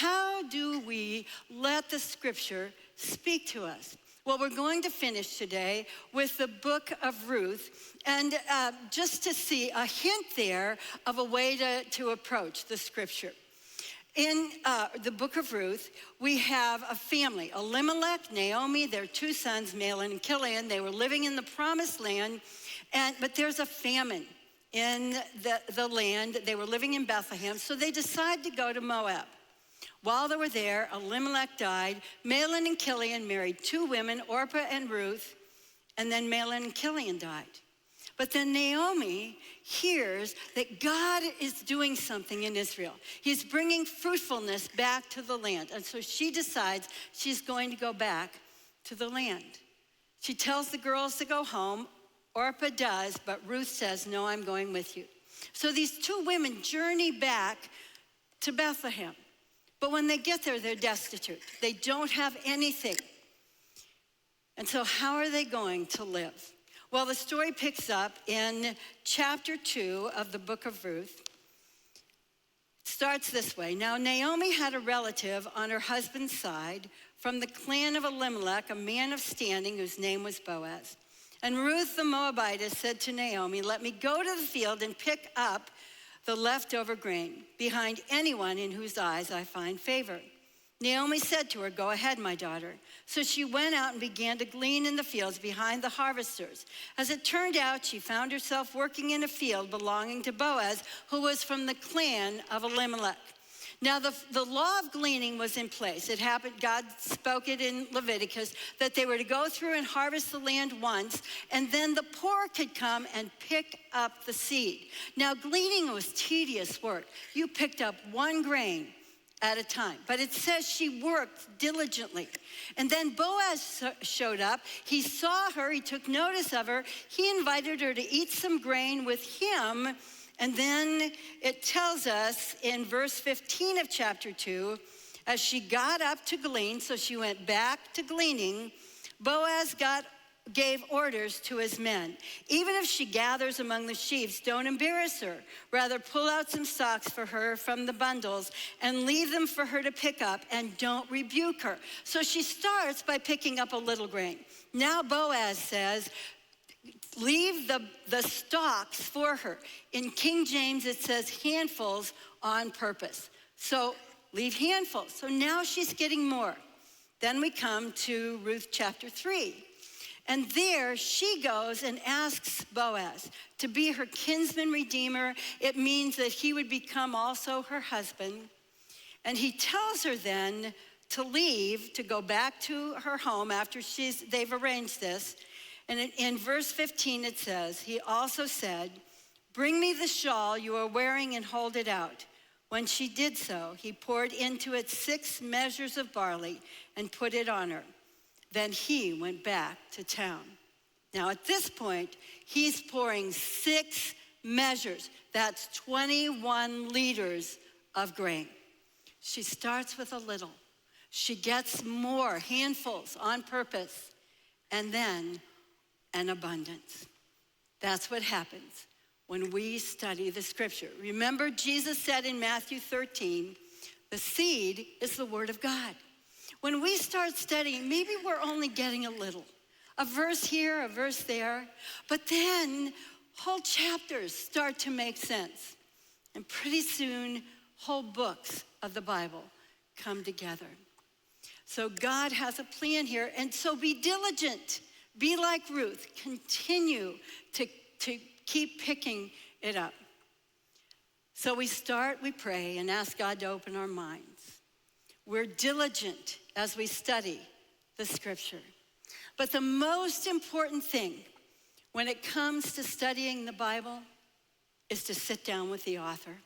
how do we let the scripture speak to us? Well, we're going to finish today with the book of Ruth, and just to see a hint there of a way to approach the scripture. In the book of Ruth, we have a family, Elimelech, Naomi, their two sons, Mahlon and Chilion. They were living in the promised land, but there's a famine in the land. They were living in Bethlehem, so they decided to go to Moab. While they were there, Elimelech died. Mahlon and Chilion married two women, Orpah and Ruth, and then Mahlon and Chilion died. But then Naomi hears that God is doing something in Israel. He's bringing fruitfulness back to the land. And so she decides she's going to go back to the land. She tells the girls to go home. Orpah does, but Ruth says, no, I'm going with you. So these two women journey back to Bethlehem. But when they get there, they're destitute. They don't have anything. And so how are they going to live? Well, the story picks up in chapter 2 of the book of Ruth. It starts this way. Now, Naomi had a relative on her husband's side from the clan of Elimelech, a man of standing whose name was Boaz. And Ruth the Moabitess said to Naomi, let me go to the field and pick up the leftover grain behind anyone in whose eyes I find favor. Naomi said to her, go ahead, my daughter. So she went out and began to glean in the fields behind the harvesters. As it turned out, she found herself working in a field belonging to Boaz, who was from the clan of Elimelech. Now, the law of gleaning was in place. It happened, God spoke it in Leviticus, that they were to go through and harvest the land once, and then the poor could come and pick up the seed. Now, gleaning was tedious work. You picked up one grain at a time. But it says she worked diligently. And then Boaz showed up. He saw her. He took notice of her. He invited her to eat some grain with him. And then it tells us in verse 15 of chapter 2, as she got up to glean, so she went back to gleaning, Boaz gave orders to his men. Even if she gathers among the sheaves, don't embarrass her. Rather, pull out some stalks for her from the bundles and leave them for her to pick up, and don't rebuke her. So she starts by picking up a little grain. Now Boaz says, leave the stalks for her. In King James, it says handfuls on purpose. So leave handfuls. So now she's getting more. Then we come to Ruth chapter 3. And there she goes and asks Boaz to be her kinsman redeemer. It means that he would become also her husband. And he tells her then to leave, to go back to her home after they've arranged this. And in verse 15 it says, he also said, bring me the shawl you are wearing and hold it out. When she did so, he poured into it 6 measures of barley and put it on her. Then he went back to town. Now at this point, he's pouring 6 measures. That's 21 liters of grain. She starts with a little. She gets more, handfuls on purpose, and then an abundance. That's what happens when we study the scripture. Remember, Jesus said in Matthew 13, the seed is the word of God. When we start studying, maybe we're only getting a little. A verse here, a verse there. But then whole chapters start to make sense. And pretty soon, whole books of the Bible come together. So God has a plan here. And so be diligent. Be like Ruth. Continue to keep picking it up. So we pray, and ask God to open our minds. We're diligent as we study the scripture. But the most important thing when it comes to studying the Bible is to sit down with the author.